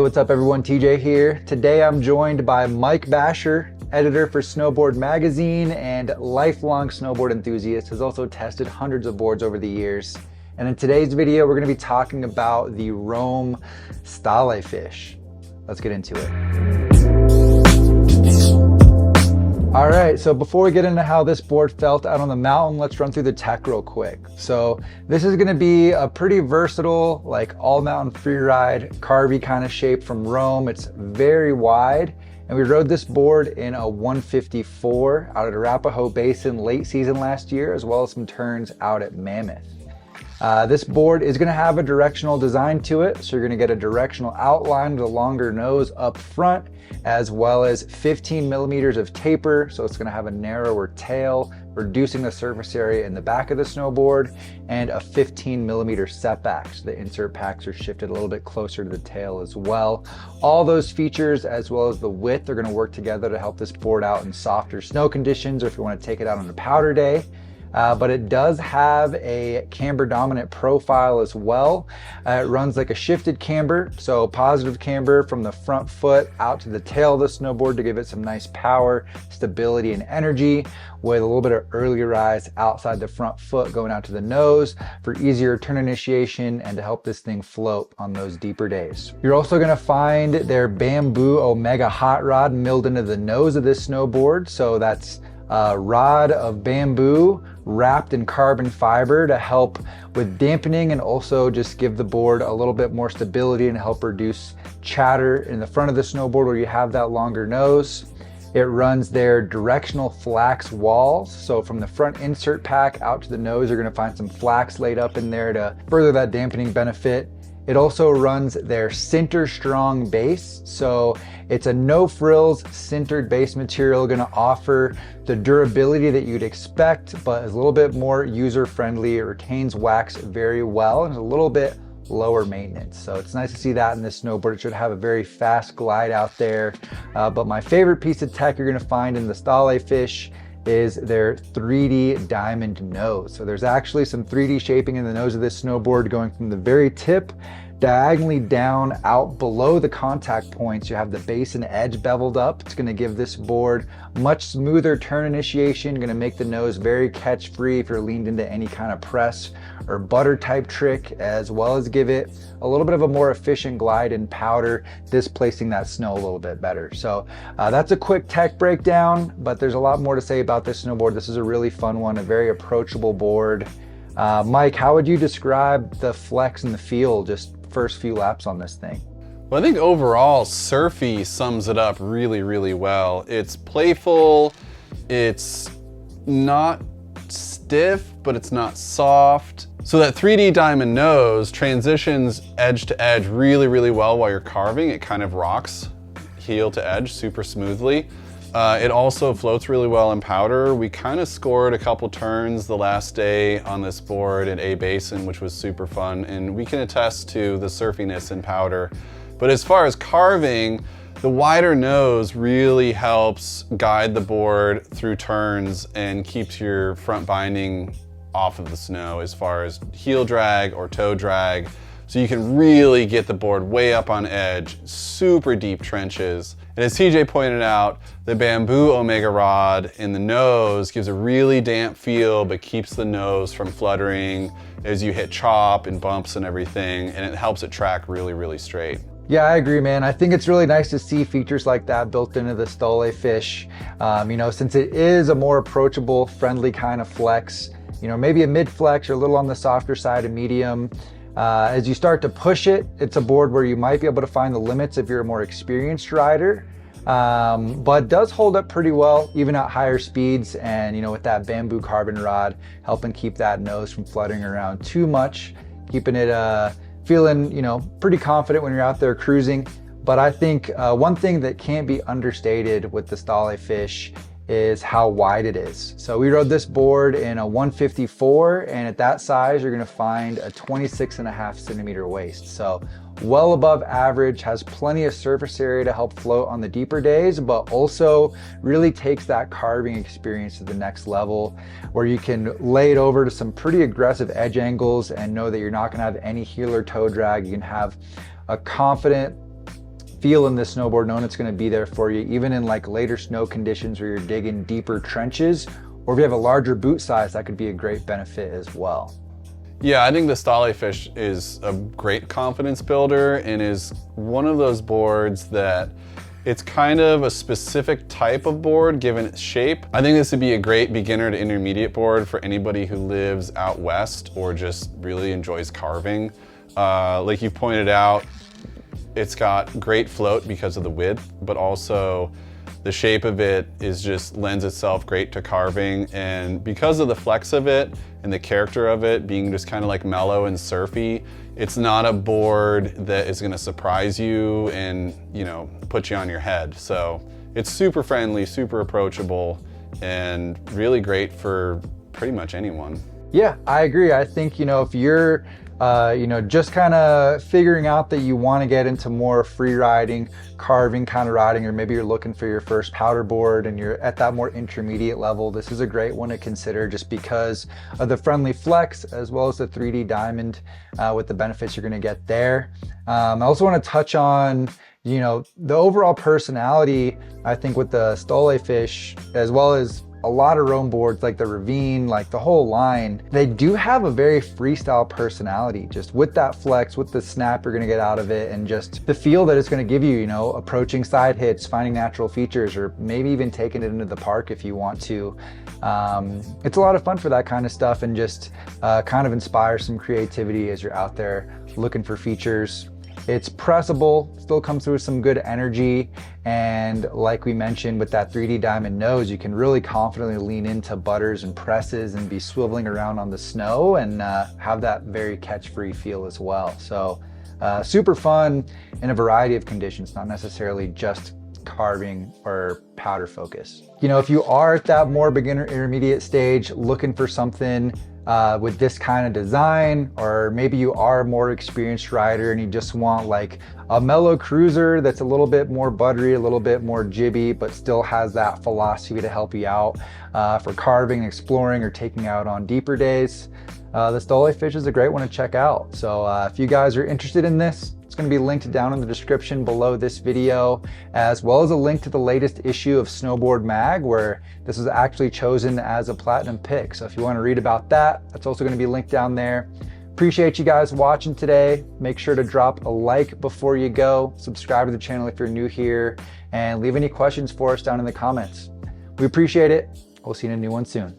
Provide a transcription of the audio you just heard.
what's up everyone? TJ here. Today I'm joined by Mike Basher, editor for Snowboard Magazine and lifelong snowboard enthusiast, has also tested hundreds of boards over the years. And in today's video, we're going to be talking about the Rome Stalefish. Let's get into it. All right, so before we get into how this board felt out on the mountain, let's run through the tech real quick. So this is gonna be a pretty versatile, like all mountain free ride, carvy kind of shape from Rome. It's very wide. And we rode this board in a 154 out at Arapahoe Basin late season last year, as well as some turns out at Mammoth. This board is gonna have a directional design to it. So you're gonna get a directional outline with a longer nose up front, as well as 15 millimeters of taper. So it's gonna have a narrower tail, reducing the surface area in the back of the snowboard, and a 15 millimeter setback. So the insert packs are shifted a little bit closer to the tail as well. All those features, as well as the width, are gonna work together to help this board out in softer snow conditions, or if you wanna take it out on a powder day. But it does have a camber dominant profile as well. It runs like a shifted camber, so positive camber from the front foot out to the tail of the snowboard to give it some nice power, stability, and energy, with a little bit of early rise outside the front foot going out to the nose for easier turn initiation and to help this thing float on those deeper days. You're also gonna find their bamboo Omega hot rod milled into the nose of this snowboard. So that's a rod of bamboo wrapped in carbon fiber to help with dampening and also just give the board a little bit more stability and help reduce chatter in the front of the snowboard where you have that longer nose. It runs their directional flax walls. So from the front insert pack out to the nose, you're gonna find some flax laid up in there to further that dampening benefit. It also runs their Sinter Strong base. So it's a no frills sintered base material, gonna offer the durability that you'd expect, but is a little bit more user friendly. It retains wax very well and is a little bit lower maintenance. So it's nice to see that in this snowboard. It should have a very fast glide out there. But my favorite piece of tech you're gonna find in the Stalefish is their 3D diamond nose. So there's actually some 3D shaping in the nose of this snowboard going from the very tip diagonally down out below the contact points. You have the base and edge beveled up. It's gonna give this board much smoother turn initiation, gonna make the nose very catch free if you're leaned into any kind of press or butter type trick, as well as give it a little bit of a more efficient glide in powder, displacing that snow a little bit better. So that's a quick tech breakdown, but there's a lot more to say about this snowboard. This is a really fun one, a very approachable board. Mike, how would you describe the flex and the feel just first few laps on this thing? Well, I think overall surfy sums it up really, really well. It's playful, it's not stiff, but it's not soft. So that 3D diamond nose transitions edge to edge really, really well while you're carving. It kind of rocks heel to edge super smoothly. It also floats really well in powder. We kind of scored a couple turns the last day on this board at A Basin, which was super fun, and we can attest to the surfiness in powder. But as far as carving, the wider nose really helps guide the board through turns and keeps your front binding off of the snow as far as heel drag or toe drag. So you can really get the board way up on edge, super deep trenches. And as TJ pointed out, the bamboo Omega rod in the nose gives a really damp feel, but keeps the nose from fluttering as you hit chop and bumps and everything, and it helps it track really, really straight. Yeah, I agree, man. I think it's really nice to see features like that built into the Stalefish. You know, since it is a more approachable, friendly kind of flex, you know, maybe a mid flex or a little on the softer side of medium. As you start to push it, it's a board where you might be able to find the limits if you're a more experienced rider, but does hold up pretty well even at higher speeds. And you know, with that bamboo carbon rod helping keep that nose from fluttering around too much, keeping it feeling, you know, pretty confident when you're out there cruising. But I think one thing that can't be understated with the Stalefish is how wide it is. So we rode this board in a 154, and at that size, you're gonna find a 26.5 centimeter waist. So well above average, has plenty of surface area to help float on the deeper days, but also really takes that carving experience to the next level, where you can lay it over to some pretty aggressive edge angles and know that you're not gonna have any heel or toe drag. You can have a confident feel in this snowboard, knowing it's gonna be there for you, even in like later snow conditions where you're digging deeper trenches, or if you have a larger boot size, that could be a great benefit as well. Yeah, I think the Stalefish is a great confidence builder and is one of those boards that it's kind of a specific type of board given its shape. I think this would be a great beginner to intermediate board for anybody who lives out west or just really enjoys carving. Like you pointed out, it's got great float because of the width, but also the shape of it is just lends itself great to carving. And because of the flex of it and the character of it being just kind of like mellow and surfy, it's not a board that is gonna surprise you and, you know, put you on your head. So it's super friendly, super approachable, and really great for pretty much anyone. Yeah, I agree. I think, you know, if you're just kind of figuring out that you want to get into more free riding, carving kind of riding, or maybe you're looking for your first powder board and you're at that more intermediate level, this is a great one to consider just because of the friendly flex as well as the 3D diamond with the benefits you're going to get there. I also want to touch on, you know, the overall personality, I think with the Stalefish, as well as a lot of Rome boards like the Ravine, like the whole line, they do have a very freestyle personality, just with that flex, with the snap you're gonna get out of it, and just the feel that it's gonna give you, you know, approaching side hits, finding natural features, or maybe even taking it into the park if you want to. It's a lot of fun for that kind of stuff, and just kind of inspire some creativity as you're out there looking for features. It's pressable, still comes through with some good energy, and like we mentioned with that 3D diamond nose, you can really confidently lean into butters and presses and be swiveling around on the snow and have that very catch-free feel as well. So super fun in a variety of conditions, not necessarily just carving or powder focus. You know, if you are at that more beginner intermediate stage looking for something with this kind of design, or maybe you are a more experienced rider and you just want like a mellow cruiser that's a little bit more buttery, a little bit more jibby, but still has that philosophy to help you out for carving, exploring, or taking out on deeper days, the Stalefish is a great one to check out. So if you guys are interested in this, it's going to be linked down in the description below this video, as well as a link to the latest issue of Snowboard Mag, where this was actually chosen as a platinum pick. So if you want to read about that, that's also going to be linked down there. Appreciate you guys watching today. Make sure to drop a like before you go, subscribe to the channel if you're new here, and leave any questions for us down in the comments. We appreciate it. We'll see you in a new one soon.